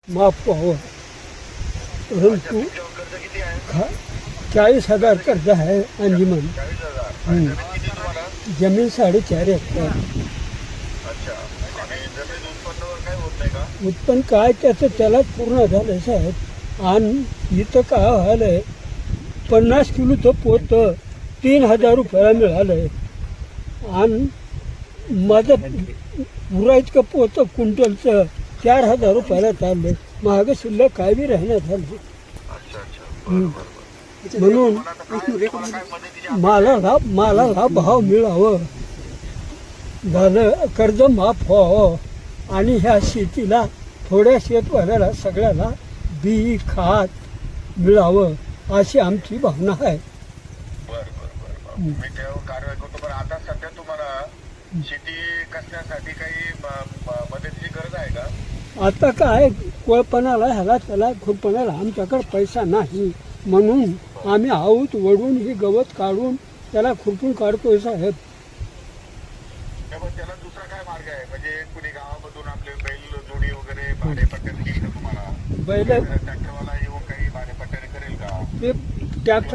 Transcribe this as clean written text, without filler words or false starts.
माफ व्हावं. परंतु कर्ज किती आहे? 40,000 कर्ज आहे अंजुमन. 40,000. किती तुम्हाला? जमीन 4.5 एकर. अच्छा. आणि जमीन उत्पन्नावर काय होत नाही का? उत्पन्न काय त्याचं त्यालाच पूर्ण झालं साहेब. आणि इथं काय व्हायलंय 50 किलोचं पोतं 3,000 रुपयाला मिळालंय. आणि माझं पुरायचं पोतं क्विंटलचं 4,000 रुपयाला चाललंय. महाग शिल्लक काय बी राहण्यात झालं. अच्छा अच्छा. म्हणून तुम्हाला काय मदतीची मालाला भाव मिळावं, झालं कर्ज माफ व्हावं आणि ह्या शेतीला थोड्या शेतवाल्याला सगळ्याला बी खात मिळावं अशी आमची भावना आहे. बरं. मी त्यावर कारवाई करतो. पण आता सध्या तुम्हाला शेती कसण्यासाठी काही मदतीची गरज आहे का? आता काय कोळपणाला ह्याला त्याला खुरपणाला आमच्याकडे पैसा नाही, म्हणून आम्ही आऊत वडून ही गवत काढून त्याला खुरपून काढतोय साहेब. त्याला दुसरा काय मार्ग आहे? म्हणजे कुणी गावामधून आपले बैल जोडी वगैरे भाडेपट्ट्याने देईल का तुम्हाला? बैल ट्रॅक्टरवाला येऊन काही भाडेपट्ट्याने करेल का? ते ट्रॅक्टर